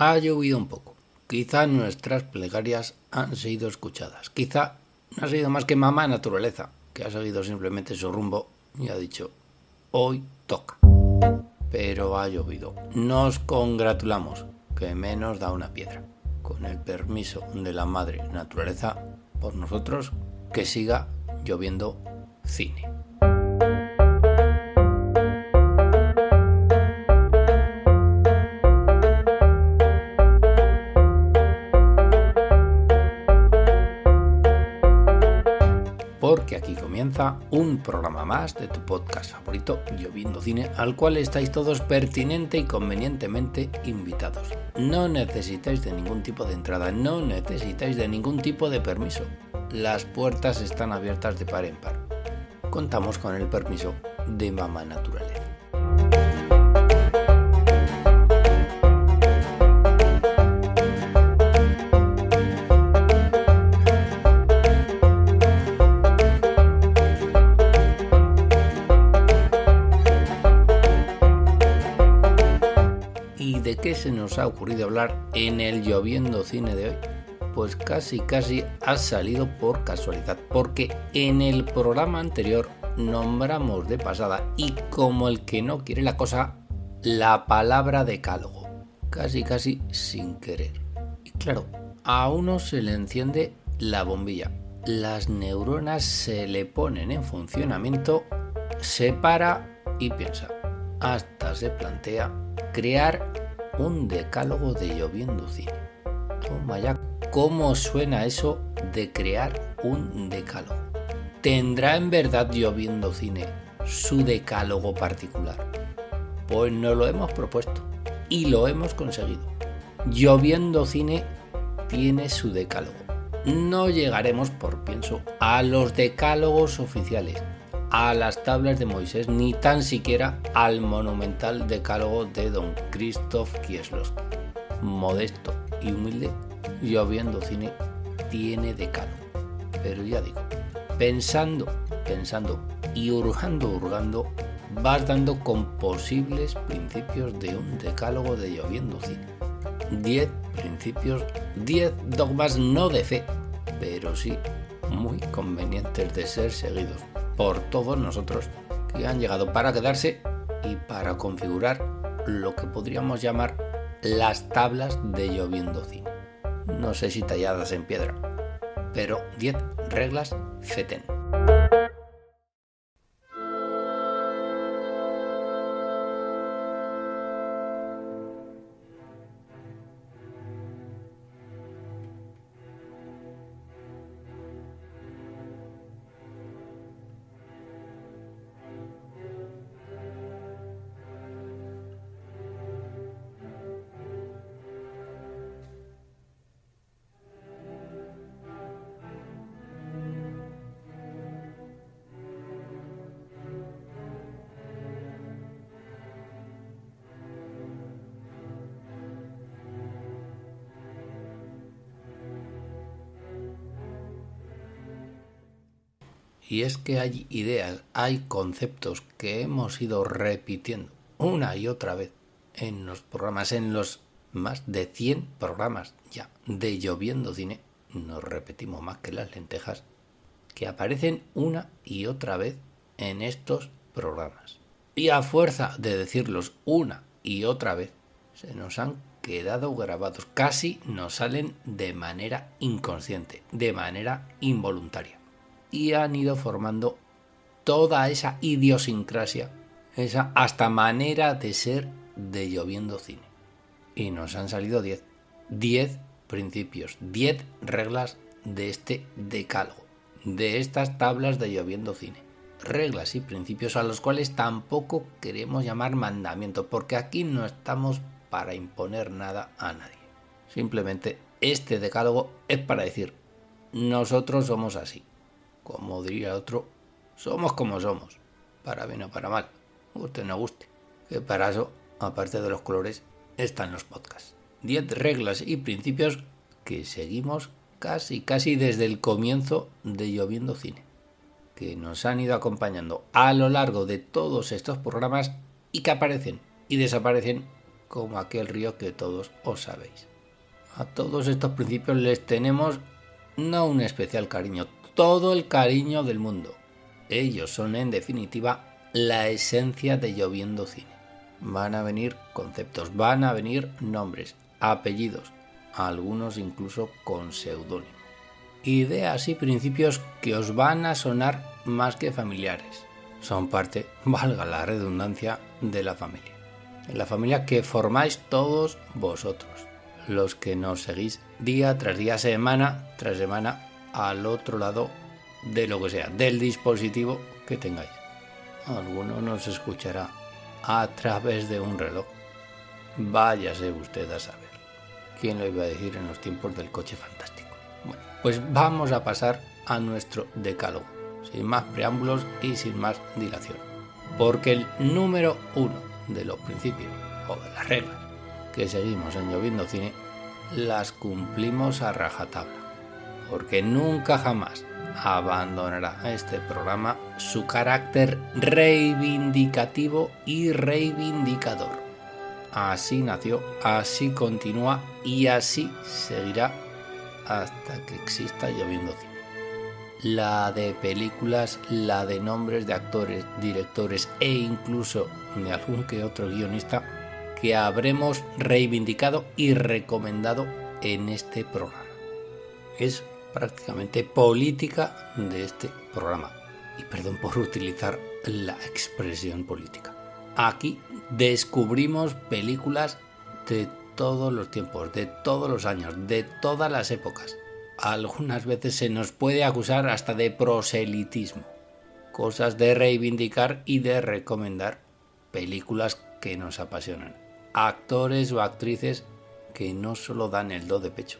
Ha llovido un poco. Quizá nuestras plegarias han sido escuchadas. Quizá no ha sido más que mamá naturaleza, que ha seguido simplemente su rumbo y ha dicho, hoy toca. Pero ha llovido. Nos congratulamos, que menos da una piedra. Con el permiso de la madre naturaleza, por nosotros, que siga lloviendo cine. Porque aquí comienza un programa más de tu podcast favorito, Lloviendo Cine, al cual estáis todos pertinente y convenientemente invitados. No necesitáis de ningún tipo de entrada, no necesitáis de ningún tipo de permiso. Las puertas están abiertas de par en par. Contamos con el permiso de mamá naturaleza. ¿De qué se nos ha ocurrido hablar en el Lloviendo Cine de hoy? Pues casi ha salido por casualidad, porque en el programa anterior nombramos de pasada y como el que no quiere la cosa, la palabra decálogo, casi sin querer. Y claro, a uno se le enciende la bombilla, las neuronas se le ponen en funcionamiento, se para y piensa, hasta se plantea crear un decálogo de Lloviendo Cine. Toma ya, ¿cómo suena eso de crear un decálogo? ¿Tendrá en verdad Lloviendo Cine su decálogo particular? Pues nos lo hemos propuesto y lo hemos conseguido. Lloviendo Cine tiene su decálogo. No llegaremos, pienso, a los decálogos oficiales, a las tablas de Moisés, ni tan siquiera al monumental decálogo de don Krzysztof Kieślowski. Modesto y humilde, Lloviendo Cine tiene decálogo. Pero ya digo, pensando y hurgando, vas dando con posibles principios de un decálogo de Lloviendo Cine. 10 principios, 10 dogmas no de fe, pero sí muy convenientes de ser seguidos por todos nosotros, que han llegado para quedarse y para configurar lo que podríamos llamar las tablas de Lloviendo Cine. No sé si talladas en piedra, pero 10 reglas FETEN. Y es que hay ideas, hay conceptos que hemos ido repitiendo una y otra vez en los programas, en los más de 100 programas ya de Lloviendo Cine, nos repetimos más que las lentejas, que aparecen una y otra vez en estos programas. Y a fuerza de decirlos una y otra vez, se nos han quedado grabados, casi nos salen de manera inconsciente, de manera involuntaria. Y han ido formando toda esa idiosincrasia, esa hasta manera de ser de Lloviendo Cine. Y nos han salido 10 principios, 10 reglas de este decálogo, de estas tablas de Lloviendo Cine. Reglas y principios a los cuales tampoco queremos llamar mandamiento, porque aquí no estamos para imponer nada a nadie. Simplemente este decálogo es para decir, nosotros somos así. Como diría otro, somos como somos, para bien o para mal, guste o no guste. Que para eso, aparte de los colores, están los podcasts. 10 reglas y principios que seguimos casi desde el comienzo de Lloviendo Cine, que nos han ido acompañando a lo largo de todos estos programas y que aparecen y desaparecen como aquel río que todos os sabéis. A todos estos principios les tenemos no un especial cariño, todo el cariño del mundo. Ellos son, en definitiva, la esencia de Lloviendo Cine. Van a venir conceptos, van a venir nombres, apellidos, algunos incluso con seudónimo. Ideas y principios que os van a sonar más que familiares. Son parte, valga la redundancia, de la familia. De la familia que formáis todos vosotros, los que nos seguís día tras día, semana tras semana, al otro lado de lo que sea, del dispositivo que tengáis. Alguno nos escuchará a través de un reloj. Váyase usted a saber. ¿Quién lo iba a decir en los tiempos del coche fantástico? Bueno, pues vamos a pasar a nuestro decálogo, sin más preámbulos y sin más dilación. Porque el número 1 de los principios o de las reglas que seguimos en Lloviendo Cine las cumplimos a rajatabla. Porque nunca jamás abandonará este programa su carácter reivindicativo y reivindicador. Así nació, así continúa y así seguirá hasta que exista Lloviendo Cine. La de películas, la de nombres de actores, directores e incluso de algún que otro guionista que habremos reivindicado y recomendado en este programa. Es prácticamente política de este programa. Y perdón por utilizar la expresión política. Aquí descubrimos películas de todos los tiempos, de todos los años, de todas las épocas. Algunas veces se nos puede acusar hasta de proselitismo. Cosas de reivindicar y de recomendar películas que nos apasionan. Actores o actrices que no solo dan el do de pecho,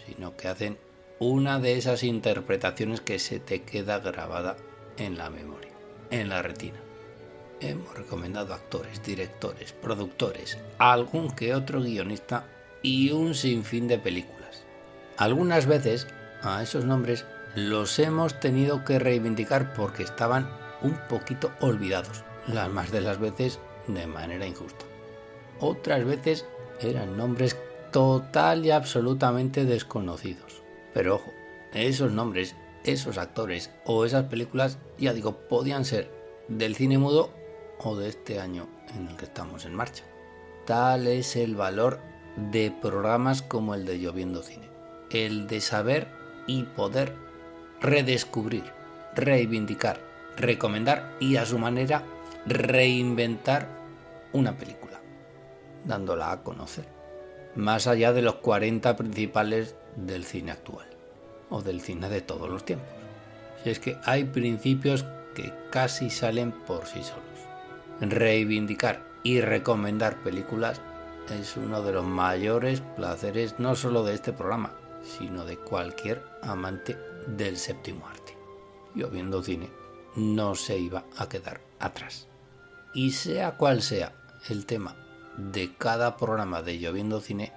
sino que hacen una de esas interpretaciones que se te queda grabada en la memoria, en la retina. Hemos recomendado actores, directores, productores, algún que otro guionista y un sinfín de películas. Algunas veces a esos nombres los hemos tenido que reivindicar porque estaban un poquito olvidados, las más de las veces de manera injusta. Otras veces eran nombres total y absolutamente desconocidos. Pero ojo, esos nombres, esos actores o esas películas, ya digo, podían ser del cine mudo o de este año en el que estamos en marcha. Tal es el valor de programas como el de Lloviendo Cine. El de saber y poder redescubrir, reivindicar, recomendar y a su manera reinventar una película, dándola a conocer, más allá de los 40 principales del cine actual o del cine de todos los tiempos. Si es que hay principios que casi salen por sí solos. Reivindicar y recomendar películas es uno de los mayores placeres no solo de este programa, sino de cualquier amante del séptimo arte. Lloviendo Cine no se iba a quedar atrás. Y sea cual sea el tema de cada programa de Lloviendo Cine,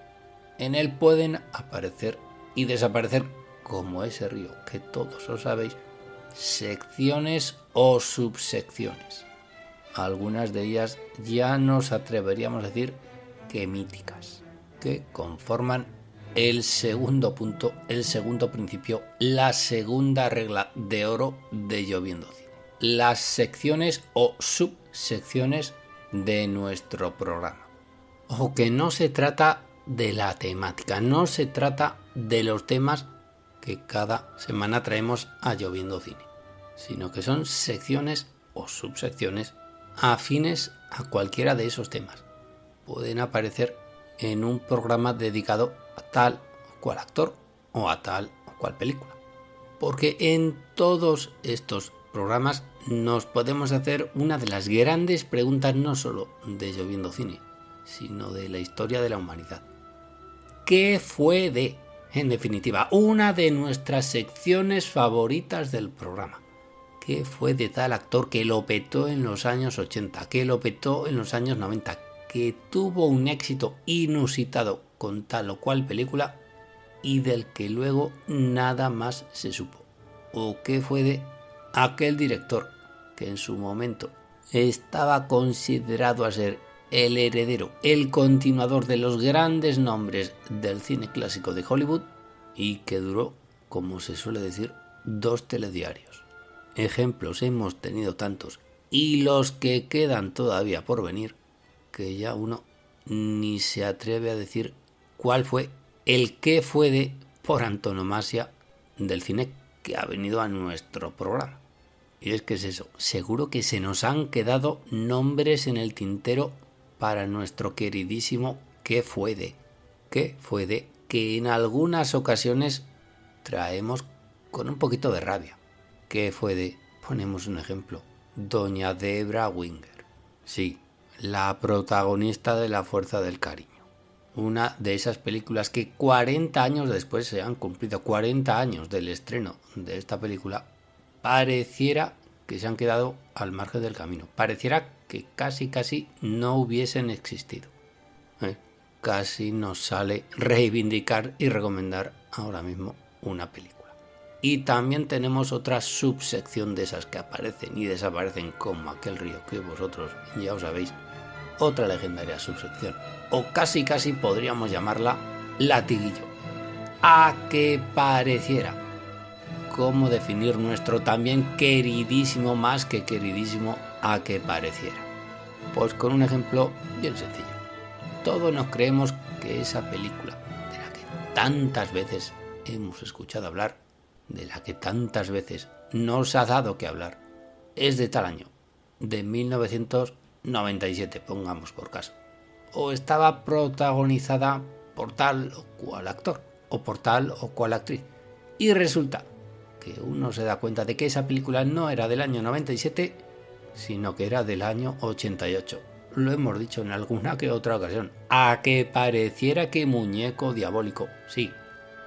en él pueden aparecer y desaparecer, como ese río que todos os sabéis, secciones o subsecciones. Algunas de ellas ya nos atreveríamos a decir que míticas, que conforman el segundo punto, el segundo principio, la segunda regla de oro de Lloviendo Cine. Las secciones o subsecciones de nuestro programa. O que no se trata de la temática, no se trata de los temas que cada semana traemos a Lloviendo Cine, sino que son secciones o subsecciones afines a cualquiera de esos temas. Pueden aparecer en un programa dedicado a tal o cual actor o a tal o cual película. Porque en todos estos programas nos podemos hacer una de las grandes preguntas no solo de Lloviendo Cine, sino de la historia de la humanidad. ¿Qué fue de, en definitiva, una de nuestras secciones favoritas del programa? ¿Qué fue de tal actor que lo petó en los años 80, que lo petó en los años 90, que tuvo un éxito inusitado con tal o cual película y del que luego nada más se supo? ¿O qué fue de aquel director que en su momento estaba considerado a ser el heredero, el continuador de los grandes nombres del cine clásico de Hollywood y que duró, como se suele decir, 2 telediarios. Ejemplos hemos tenido tantos y los que quedan todavía por venir que ya uno ni se atreve a decir cuál fue el qué fue de por antonomasia del cine que ha venido a nuestro programa. Y es que es eso, seguro que se nos han quedado nombres en el tintero para nuestro queridísimo qué fue de, que en algunas ocasiones traemos con un poquito de rabia. ¿Qué fue de? Ponemos un ejemplo. Doña Debra Winger. Sí, la protagonista de La fuerza del cariño. Una de esas películas que 40 años después se han cumplido, 40 años del estreno de esta película, pareciera que se han quedado al margen del camino. Pareciera que casi no hubiesen existido. Casi nos sale reivindicar y recomendar ahora mismo una película. Y también tenemos otra subsección de esas que aparecen y desaparecen como aquel río que vosotros ya os sabéis. Otra legendaria subsección. O casi podríamos llamarla latiguillo. A que pareciera. ¿Cómo definir nuestro también queridísimo, más que queridísimo, a que pareciera? Pues con un ejemplo bien sencillo. Todos nos creemos que esa película, de la que tantas veces hemos escuchado hablar, de la que tantas veces nos ha dado que hablar, es de tal año, de 1997, pongamos por caso. O estaba protagonizada por tal o cual actor, o por tal o cual actriz. Y resulta que uno se da cuenta de que esa película no era del año 97, sino que era del año 88. Lo hemos dicho en alguna que otra ocasión. A que pareciera que Muñeco Diabólico, sí,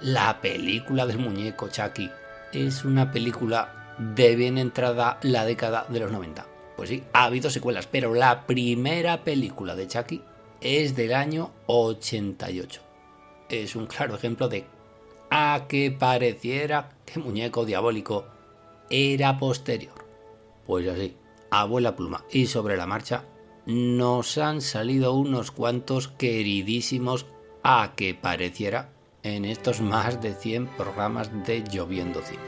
la película del muñeco Chucky, es una película de bien entrada la década de los 90. Pues sí, ha habido secuelas, pero la primera película de Chucky es del año 88. Es un claro ejemplo de a que pareciera que Muñeco Diabólico era posterior. Pues así, a vuela pluma y sobre la marcha, nos han salido unos cuantos queridísimos a que pareciera en estos más de 100 programas de Lloviendo Cine.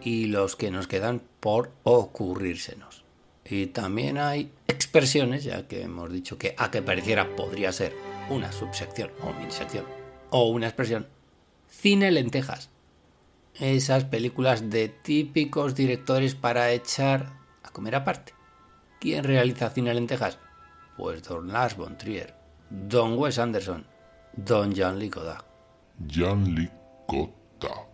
Y los que nos quedan por ocurrírsenos. Y también hay expresiones, ya que hemos dicho que a que pareciera podría ser una subsección o minisección o una expresión. Cine lentejas. Esas películas de típicos directores para echar a comer aparte. ¿Quién realiza cine lentejas? Pues don Lars von Trier, don Wes Anderson, don Jean-Luc Godard. Jean-Luc Godard.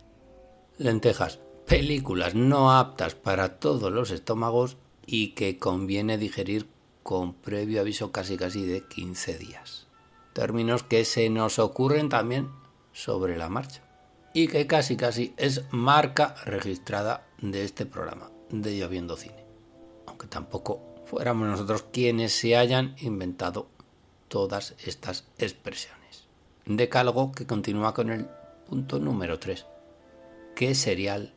Lentejas, películas no aptas para todos los estómagos y que conviene digerir con previo aviso casi de 15 días. Términos que se nos ocurren también sobre la marcha y que casi es marca registrada de este programa de Lloviendo Cine. Aunque tampoco fuéramos nosotros quienes se hayan inventado todas estas expresiones. Decálogo que continúa con el punto número 3. ¿Qué serial?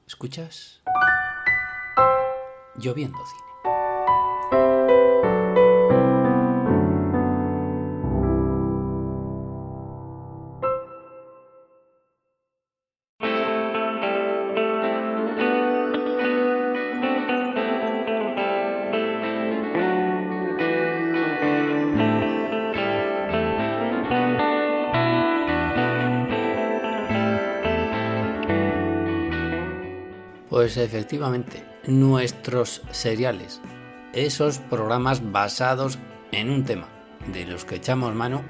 ¿Escuchas? Lloviendo Cine. Pues efectivamente, nuestros seriales, esos programas basados en un tema, de los que echamos mano,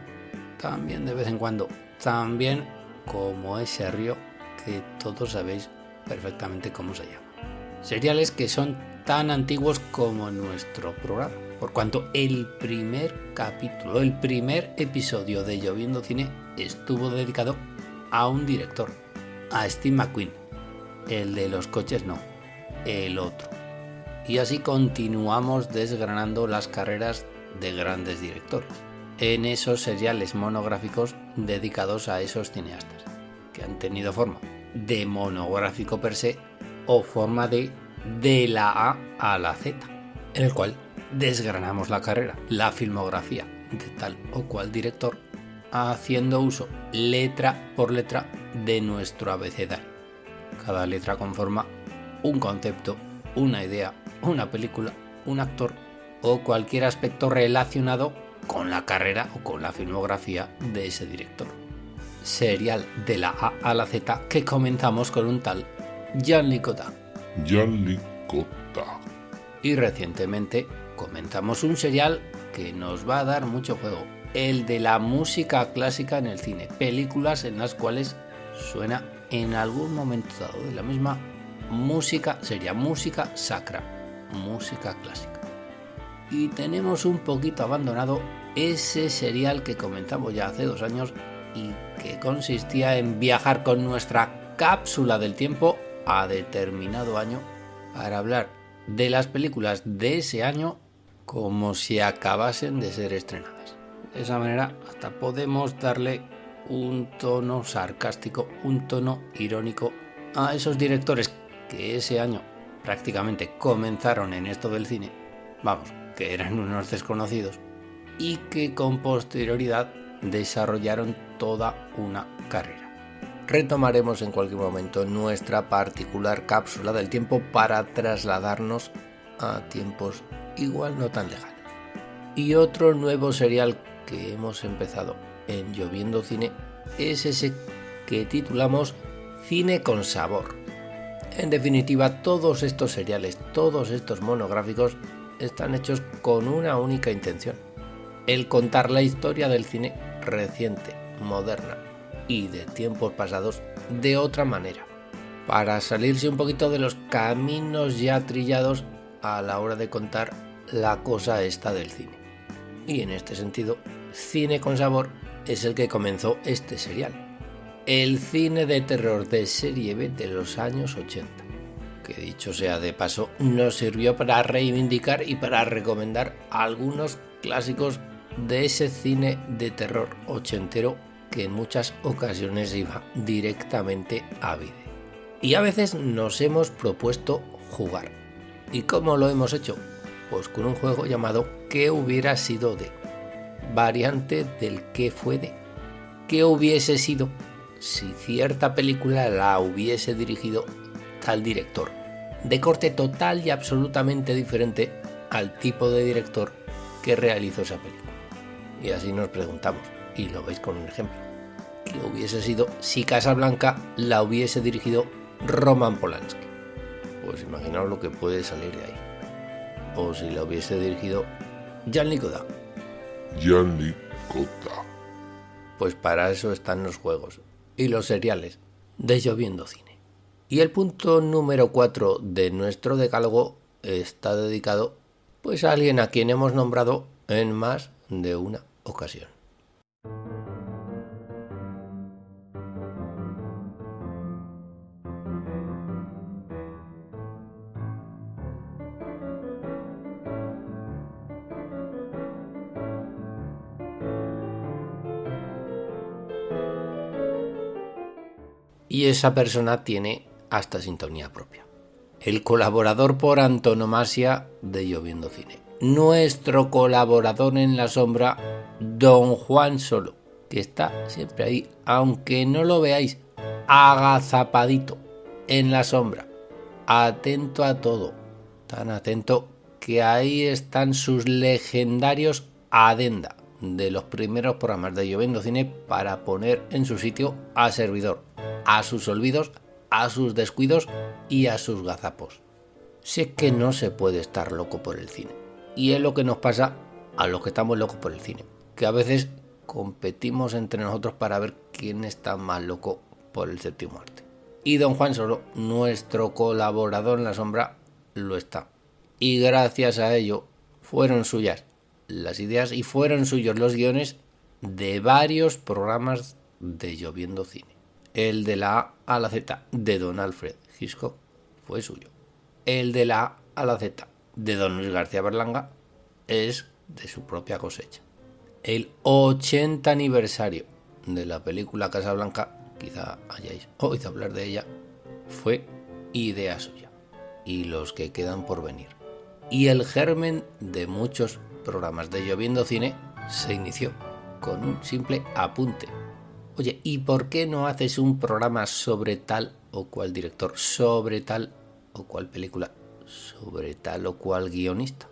también de vez en cuando, también como ese río que todos sabéis perfectamente cómo se llama. Seriales que son tan antiguos como nuestro programa, por cuanto el primer capítulo, el primer episodio de Lloviendo Cine estuvo dedicado a un director, a Steve McQueen. El de los coches no, el otro. Y así continuamos desgranando las carreras de grandes directores, en esos seriales monográficos dedicados a esos cineastas, que han tenido forma de monográfico per se o forma de la A a la Z, en el cual desgranamos la carrera, la filmografía de tal o cual director, haciendo uso letra por letra de nuestro abecedario. Cada letra conforma un concepto, una idea, una película, un actor o cualquier aspecto relacionado con la carrera o con la filmografía de ese director. Serial de la A a la Z que comenzamos con un tal Jean-Luc Godard. Jean-Luc Godard. Y recientemente comenzamos un serial que nos va a dar mucho juego, el de la música clásica en el cine, películas en las cuales suena en algún momento dado de la misma música, sería música sacra, música clásica. Y tenemos un poquito abandonado ese serial que comenzamos ya hace 2 años y que consistía en viajar con nuestra cápsula del tiempo a determinado año para hablar de las películas de ese año como si acabasen de ser estrenadas. De esa manera hasta podemos darle un tono sarcástico, un tono irónico a esos directores que ese año prácticamente comenzaron en esto del cine, vamos, que eran unos desconocidos y que con posterioridad desarrollaron toda una carrera. Retomaremos en cualquier momento nuestra particular cápsula del tiempo para trasladarnos a tiempos igual no tan lejanos. Y otro nuevo serial que hemos empezado en Lloviendo Cine es ese que titulamos Cine con Sabor. En definitiva, todos estos seriales, todos estos monográficos están hechos con una única intención: el contar la historia del cine reciente, moderna y de tiempos pasados de otra manera, para salirse un poquito de los caminos ya trillados a la hora de contar la cosa esta del cine. Y en este sentido, Cine con Sabor es el que comenzó este serial, el cine de terror de serie B de los años 80, que dicho sea de paso nos sirvió para reivindicar y para recomendar algunos clásicos de ese cine de terror ochentero que en muchas ocasiones iba directamente a vídeo. Y a veces nos hemos propuesto jugar. ¿Y cómo lo hemos hecho? Pues con un juego llamado ¿Qué hubiera sido de? Variante del ¿Qué fue de? ¿Qué hubiese sido si cierta película la hubiese dirigido tal director? De corte total y absolutamente diferente al tipo de director que realizó esa película. Y así nos preguntamos, y lo veis con un ejemplo: ¿qué hubiese sido si Casablanca la hubiese dirigido Roman Polanski? Pues imaginaos lo que puede salir de ahí. O si la hubiese dirigido Jean-Luc Godard. Jean-Luc Godard. Pues para eso están los juegos y los seriales de Lloviendo Cine. Y el punto número 4 de nuestro decálogo está dedicado pues a alguien a quien hemos nombrado en más de una ocasión. Y esa persona tiene hasta sintonía propia. El colaborador por antonomasia de Lloviendo Cine. Nuestro colaborador en la sombra, Don Juan Solo, que está siempre ahí, aunque no lo veáis, agazapadito en la sombra, atento a todo, tan atento que ahí están sus legendarios adenda de los primeros programas de Lloviendo Cine para poner en su sitio a servidor, a sus olvidos, a sus descuidos y a sus gazapos. Sé que no se puede estar loco por el cine, y es lo que nos pasa a los que estamos locos por el cine, que a veces competimos entre nosotros para ver quién está más loco por el séptimo arte. Y Don Juan Solo, nuestro colaborador en la sombra, lo está. Y gracias a ello fueron suyas las ideas y fueron suyos los guiones de varios programas de Lloviendo Cine. El de la A a la Z de Don Alfred Hitchcock fue suyo. El de la A a la Z de Don Luis García Berlanga es de su propia cosecha. El 80 aniversario de la película Casablanca, quizá hayáis oído hablar de ella, fue idea suya, y los que quedan por venir. Y el germen de muchos programas de Lloviendo Cine se inició con un simple apunte. Oye, ¿y por qué no haces un programa sobre tal o cual director, sobre tal o cual película, sobre tal o cual guionista?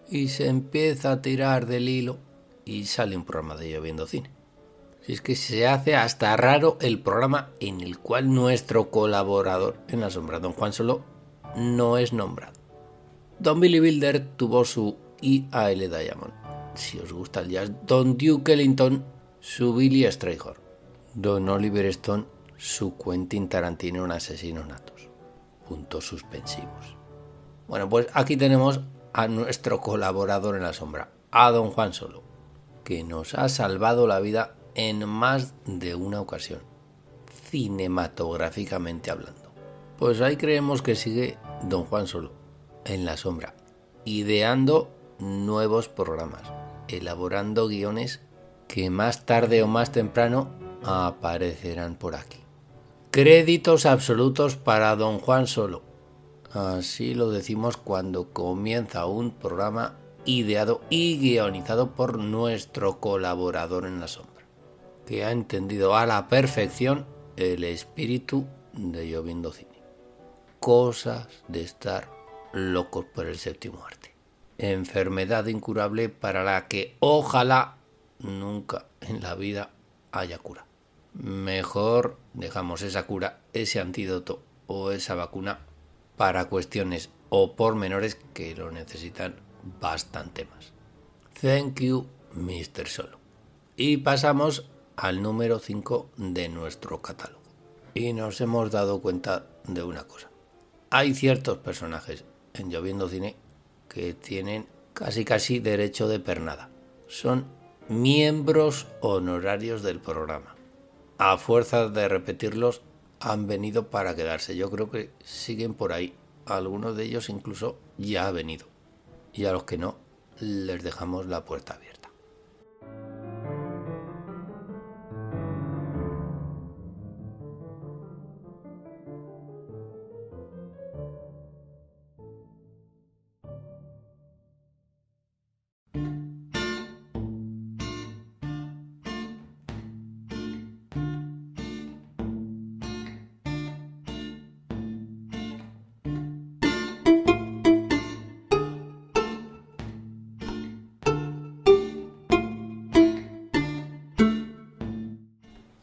Y se empieza a tirar del hilo y sale un programa de Lloviendo Cine. Si es que se hace hasta raro el programa en el cual nuestro colaborador en la sombra, don Juan Solo, no es nombrado. Don Billy Wilder tuvo su I.A.L. Diamond. Si os gusta el jazz, don Duke Ellington su Billy Strayhorn. Don Oliver Stone su Quentin Tarantino en Asesinos Natos. Puntos suspensivos. Bueno, pues aquí tenemos a nuestro colaborador en la sombra, a don Juan Solo, que nos ha salvado la vida en más de una ocasión, cinematográficamente hablando. Pues ahí creemos que sigue don Juan Solo, en la sombra, ideando nuevos programas, elaborando guiones que más tarde o más temprano aparecerán por aquí. Créditos absolutos para don Juan Solo. Así lo decimos cuando comienza un programa ideado y guionizado por nuestro colaborador en la sombra, que ha entendido a la perfección el espíritu de Lloviendo Cine. Cosas de estar locos por el séptimo arte. Enfermedad incurable para la que ojalá nunca en la vida haya cura. Mejor dejamos esa cura, ese antídoto o esa vacuna para cuestiones o pormenores que lo necesitan bastante más. Thank you, Mr. Solo. Y pasamos al número 5 de nuestro catálogo. Y nos hemos dado cuenta de una cosa. Hay ciertos personajes en Lloviendo Cine que tienen casi derecho de pernada. Son miembros honorarios del programa. A fuerza de repetirlos, han venido para quedarse. Yo creo que siguen por ahí. Algunos de ellos incluso ya ha venido. Y a los que no, les dejamos la puerta abierta.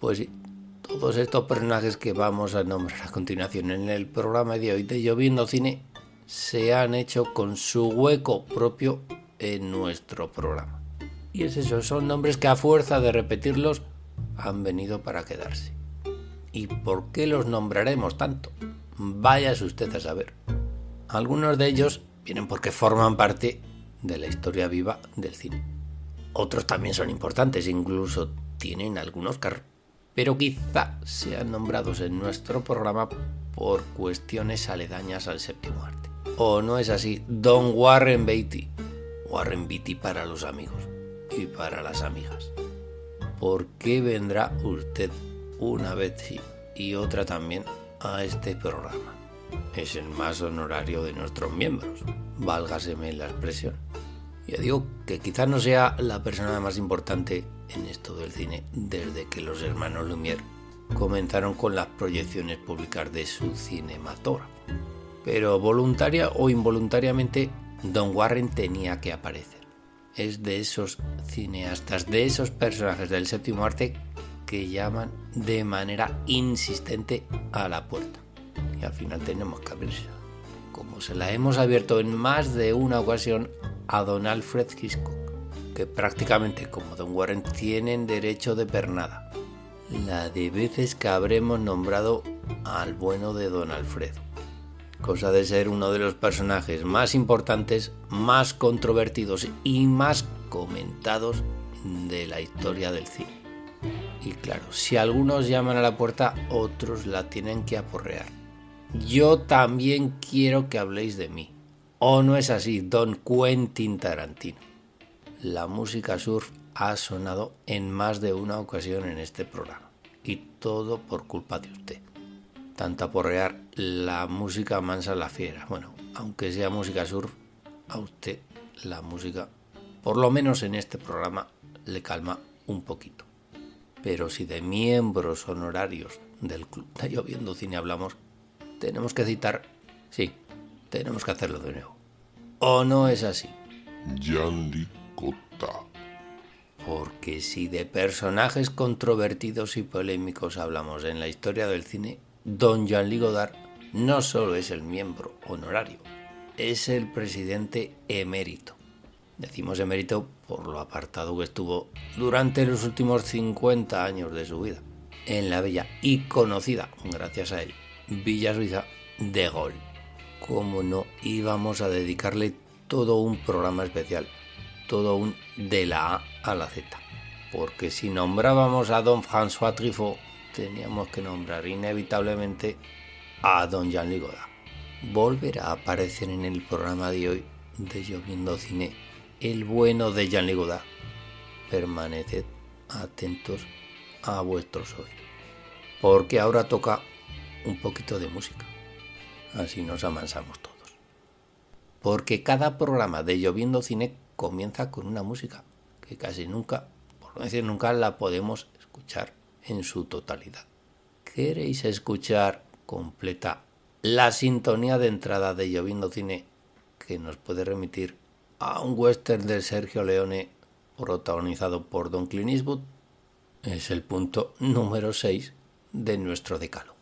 Pues sí, todos estos personajes que vamos a nombrar a continuación en el programa de hoy de Lloviendo Cine se han hecho con su hueco propio en nuestro programa. Y es eso, son nombres que a fuerza de repetirlos han venido para quedarse. ¿Y por qué los nombraremos tanto? Váyase usted a saber. Algunos de ellos vienen porque forman parte de la historia viva del cine. Otros también son importantes, incluso tienen algún Oscar, pero quizá sean nombrados en nuestro programa por cuestiones aledañas al séptimo arte. ¿O no es así, don Warren Beatty? Warren Beatty para los amigos y para las amigas. ¿Por qué vendrá usted una vez sí y otra también a este programa? Es el más honorario de nuestros miembros, válgaseme la expresión. Ya digo que quizás no sea la persona más importante en esto del cine desde que los hermanos Lumière comenzaron con las proyecciones públicas de su cinematógrafo. Pero voluntaria o involuntariamente, don Warren tenía que aparecer. Es de esos cineastas, de esos personajes del séptimo arte que llaman de manera insistente a la puerta. Y al final tenemos que abrirse. Como se la hemos abierto en más de una ocasión a don Alfred Hitchcock, que prácticamente como don Warren tienen derecho de pernada. La de veces que habremos nombrado al bueno de don Alfredo. Cosa de ser uno de los personajes más importantes, más controvertidos y más comentados de la historia del cine. Y claro, si algunos llaman a la puerta, otros la tienen que aporrear. Yo también quiero que habléis de mí. ¿O no es así, don Quentin Tarantino? la música surf ha sonado en más de una ocasión en este programa. Y todo por culpa de usted. Tanto a porrear la música mansa la fiera. Bueno, aunque sea música surf, a usted la música, por lo menos en este programa, le calma un poquito. Pero si de miembros honorarios del Club de Lloviendo Cine hablamos, tenemos que citar, sí, tenemos que hacerlo de nuevo. ¿O no es así? Jean-Luc Godard. Porque si de personajes controvertidos y polémicos hablamos en la historia del cine, don Jean-Luc Godard no solo es el miembro honorario, es el presidente emérito. Decimos emérito por lo apartado que estuvo durante los últimos 50 años de su vida, en la bella y conocida, gracias a él, Villa Suiza de Gaulle. ¿Cómo no íbamos a dedicarle todo un programa especial, todo un de la A a la Z? Porque si nombrábamos a don François Truffaut, teníamos que nombrar inevitablemente a don Jean-Luc Godard. Volverá a aparecer en el programa de hoy de Lloviendo Cine el bueno de Jean-Luc Godard. Permaneced atentos a vuestros oídos, porque ahora toca un poquito de música. Así nos amansamos todos. Porque cada programa de Lloviendo Cine comienza con una música que casi nunca, por no decir nunca, la podemos escuchar en su totalidad. ¿Queréis escuchar completa la sintonía de entrada de Lloviendo Cine, que nos puede remitir a un western de Sergio Leone protagonizado por don Clint Eastwood? Es el punto número 6 de nuestro decálogo.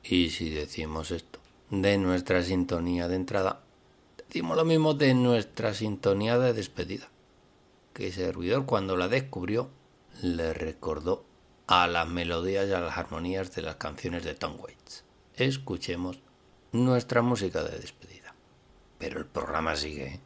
Y si decimos esto de nuestra sintonía de entrada, decimos lo mismo de nuestra sintonía de despedida, que servidor cuando la descubrió le recordó a las melodías y a las armonías de las canciones de Tom Waits. Escuchemos nuestra música de despedida. Pero el programa sigue, ¿eh?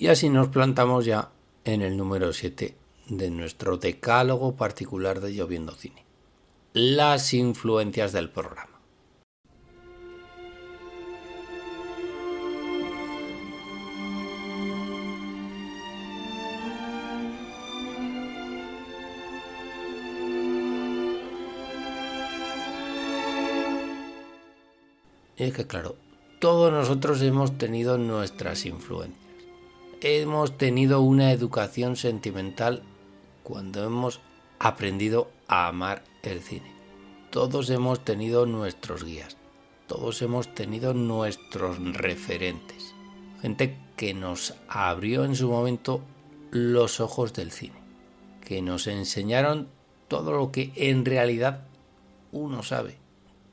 Y así nos plantamos ya en el número 7 de nuestro decálogo particular de Lloviendo Cine. Las influencias del programa. Y es que claro, todos nosotros hemos tenido nuestras influencias. Hemos tenido una educación sentimental cuando hemos aprendido a amar el cine. Todos hemos tenido nuestros guías. Todos hemos tenido nuestros referentes. Gente que nos abrió en su momento los ojos del cine. Que nos enseñaron todo lo que en realidad uno sabe.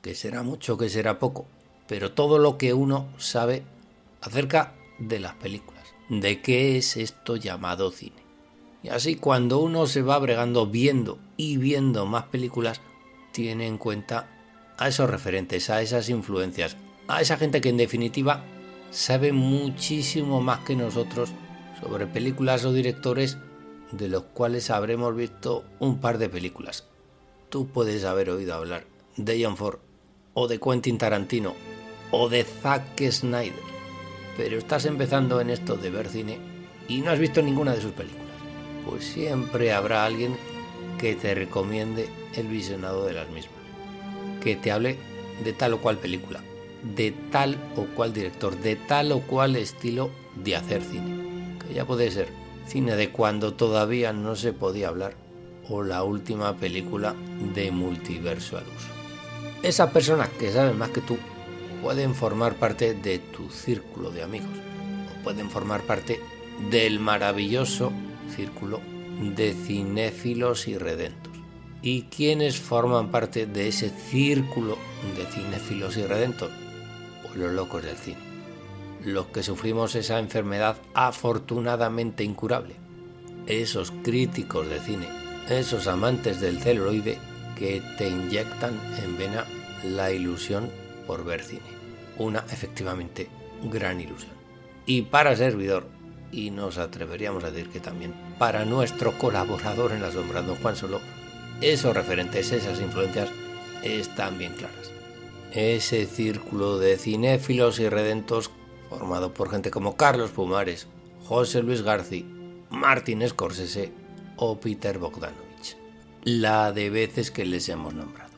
Que será mucho, que será poco. Pero todo lo que uno sabe acerca de las películas, de qué es esto llamado cine. Y así cuando uno se va bregando viendo y viendo más películas, tiene en cuenta a esos referentes, a esas influencias, a esa gente que en definitiva sabe muchísimo más que nosotros sobre películas o directores de los cuales habremos visto un par de películas. Tú puedes haber oído hablar de John Ford o de Quentin Tarantino o de Zack Snyder, pero estás empezando en esto de ver cine y no has visto ninguna de sus películas. Pues siempre habrá alguien que te recomiende el visionado de las mismas, que te hable de tal o cual película, de tal o cual director, de tal o cual estilo de hacer cine, que ya puede ser cine de cuando todavía no se podía hablar o la última película de Multiverso al uso. Esas personas que saben más que tú pueden formar parte de tu círculo de amigos o pueden formar parte del maravilloso círculo de cinéfilos y redentos. ¿Y quiénes forman parte de ese círculo de cinéfilos y redentos? Pues los locos del cine, los que sufrimos esa enfermedad afortunadamente incurable, esos críticos de cine, esos amantes del celuloide que te inyectan en vena la ilusión por ver cine, una efectivamente gran ilusión. Y para servidor, y nos atreveríamos a decir que también para nuestro colaborador en La Sombra, don Juan Solo, esos referentes, esas influencias están bien claras. Ese círculo de cinéfilos y redentos formado por gente como Carlos Pumares, José Luis García, Martin Scorsese o Peter Bogdanovich. La de veces que les hemos nombrado,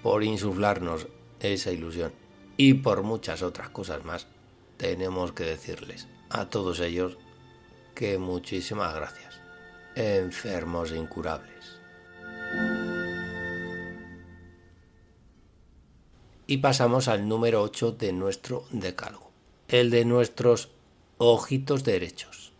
por insuflarnos esa ilusión y por muchas otras cosas más, tenemos que decirles a todos ellos que muchísimas gracias, enfermos incurables. Y pasamos al número 8 de nuestro decálogo, el de nuestros ojitos derechos.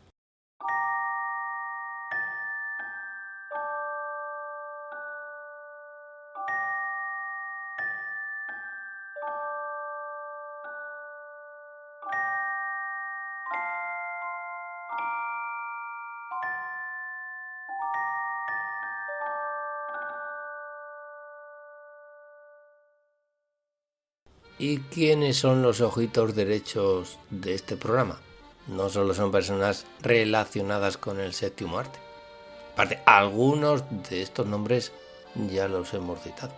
¿Y quiénes son los ojitos derechos de este programa? No solo son personas relacionadas con el séptimo arte. Aparte, algunos de estos nombres ya los hemos citado.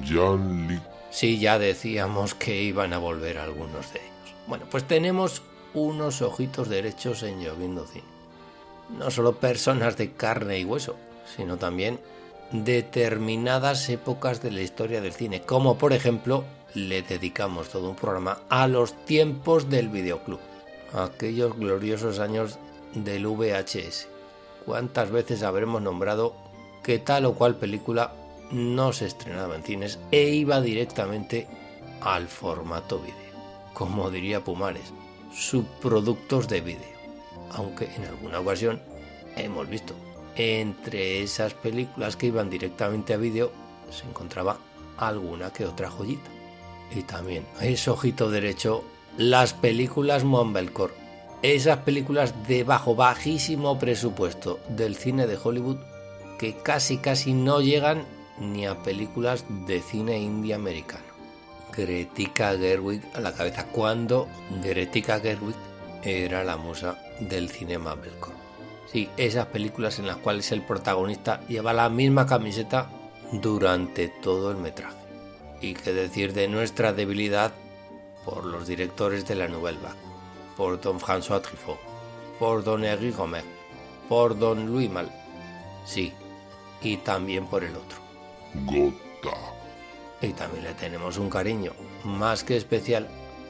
Jan Lee. Sí, ya decíamos que iban a volver algunos de ellos. Bueno, pues tenemos unos ojitos derechos en Lloviendo Cine. No solo personas de carne y hueso, sino también determinadas épocas de la historia del cine, como por ejemplo le dedicamos todo un programa a los tiempos del videoclub, aquellos gloriosos años del VHS. ¿Cuántas veces habremos nombrado que tal o cual película no se estrenaba en cines e iba directamente al formato vídeo? Como diría Pumares, subproductos de vídeo. Aunque en alguna ocasión hemos visto entre esas películas que iban directamente a vídeo se encontraba alguna que otra joyita. Y también es ojito derecho las películas Mumblecore, esas películas de bajísimo presupuesto del cine de Hollywood que casi no llegan ni a películas de cine indie americano. Greta Gerwig a la cabeza, cuando Greta Gerwig era la musa del cine Mumblecore. Sí, esas películas en las cuales el protagonista lleva la misma camiseta durante todo el metraje. Y qué decir de nuestra debilidad por los directores de la Nouvelle Vague, por don François Truffaut, por don Henri Romer, por don Louis Malle. Sí, y también por el otro, Gota. Y también le tenemos un cariño más que especial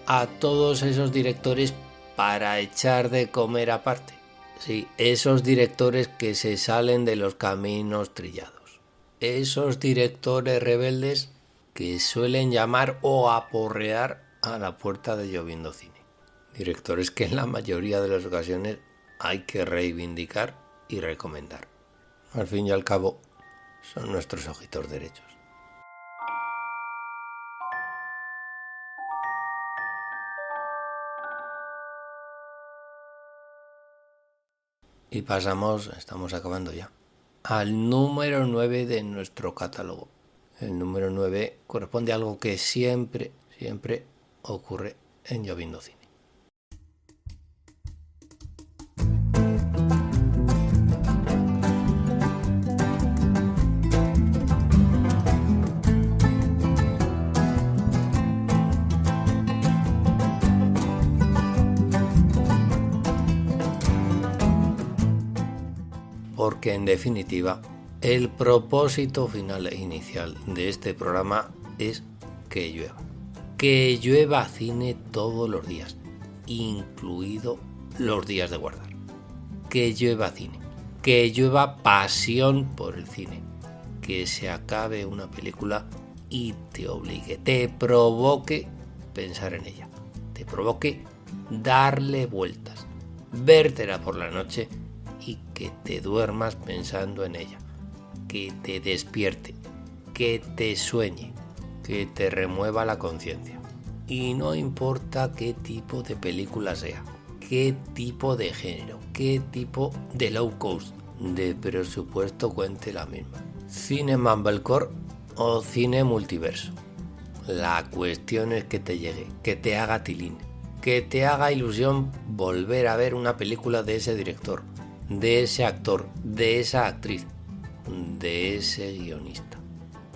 a todos esos directores para echar de comer aparte. Sí, esos directores que se salen de los caminos trillados. Esos directores rebeldes que suelen llamar o aporrear a la puerta de Lloviendo Cine. Directores que en la mayoría de las ocasiones hay que reivindicar y recomendar. Al fin y al cabo, son nuestros ojitos derechos. Y estamos acabando ya, al número 9 de nuestro catálogo. El número 9 corresponde a algo que siempre ocurre en Lloviendo Cine. Porque en definitiva, el propósito final e inicial de este programa es que llueva. Que llueva cine todos los días, incluido los días de guardar. Que llueva cine. Que llueva pasión por el cine. Que se acabe una película y te obligue, te provoque pensar en ella. Te provoque darle vueltas, vértela por la noche y que te duermas pensando en ella, que te despierte, que te sueñe, que te remueva la conciencia. Y no importa qué tipo de película sea, qué tipo de género, qué tipo de low cost, de presupuesto cuente la misma. Cine Mumblecore o cine multiverso. La cuestión es que te llegue, que te haga tilín, que te haga ilusión volver a ver una película de ese director, de ese actor, de esa actriz, de ese guionista.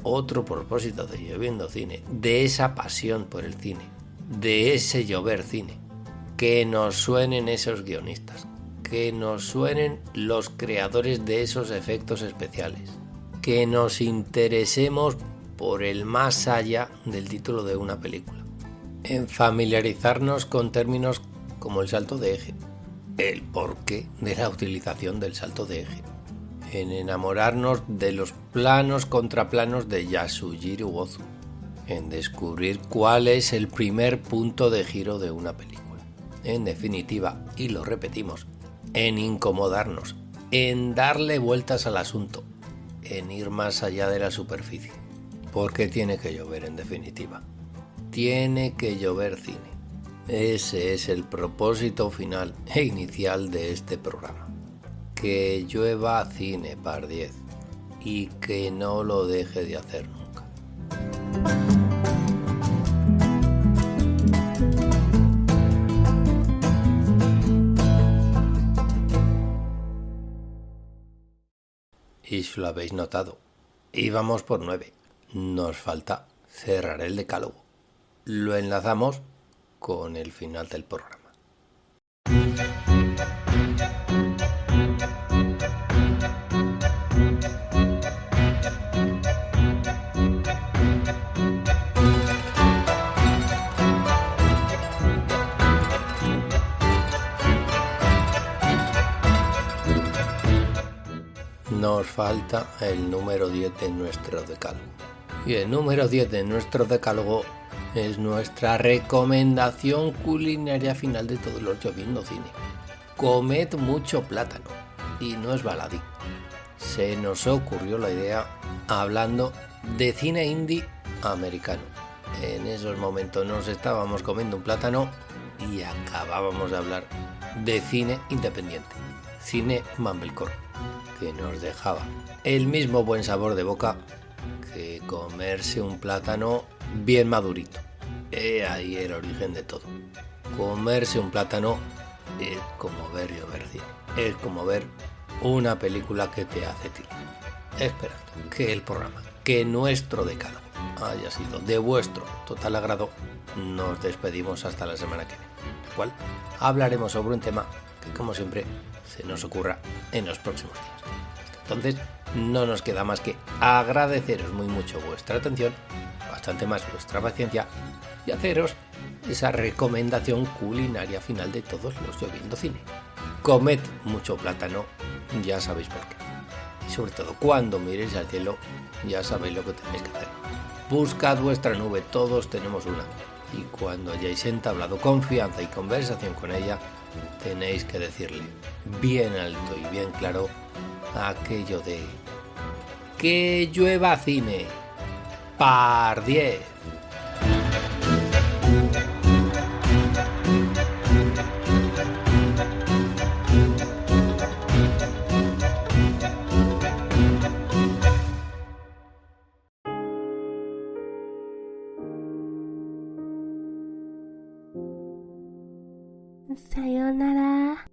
Otro propósito de Lloviendo Cine, de esa pasión por el cine, de ese llover cine, que nos suenen esos guionistas, que nos suenen los creadores de esos efectos especiales, que nos interesemos por el más allá del título de una película, en familiarizarnos con términos como el salto de eje, el porqué de la utilización del salto de eje, en enamorarnos de los planos contraplanos de Yasujiro Ozu, en descubrir cuál es el primer punto de giro de una película. En definitiva, y lo repetimos, en incomodarnos, en darle vueltas al asunto, en ir más allá de la superficie. Porque tiene que llover, en definitiva. Tiene que llover cine. Ese es el propósito final e inicial de este programa. Que llueva cine, par 10, y que no lo deje de hacer nunca. Y si lo habéis notado, íbamos por 9. Nos falta cerrar el decálogo. Lo enlazamos con el final del programa. Nos falta el número 10 de nuestro decálogo. Y el número 10 de nuestro decálogo es nuestra recomendación culinaria final de todos los Lloviendo Cine. Comed mucho plátano. Y no es baladí. Se nos ocurrió la idea hablando de cine indie americano. En esos momentos nos estábamos comiendo un plátano y acabábamos de hablar de cine independiente. Cine Mumblecore, que nos dejaba el mismo buen sabor de boca que comerse un plátano bien madurito. Ahí el origen de todo. Comerse un plátano es como ver llover cine. Es como ver una película que te hace tirar. Esperando que el programa, que nuestro decálogo haya sido de vuestro total agrado, nos despedimos hasta la semana que viene, en la cual hablaremos sobre un tema que, como siempre, se nos ocurra en los próximos días. Hasta entonces, no nos queda más que agradeceros muy mucho vuestra atención, bastante más vuestra paciencia, y haceros esa recomendación culinaria final de todos los Lloviendo Cine. Comed mucho plátano, ya sabéis por qué. Y sobre todo, cuando miréis al cielo, ya sabéis lo que tenéis que hacer. Buscad vuestra nube, todos tenemos una. Y cuando hayáis entablado confianza y conversación con ella, tenéis que decirle bien alto y bien claro aquello de que llueva cine. Par 10. Sayonara.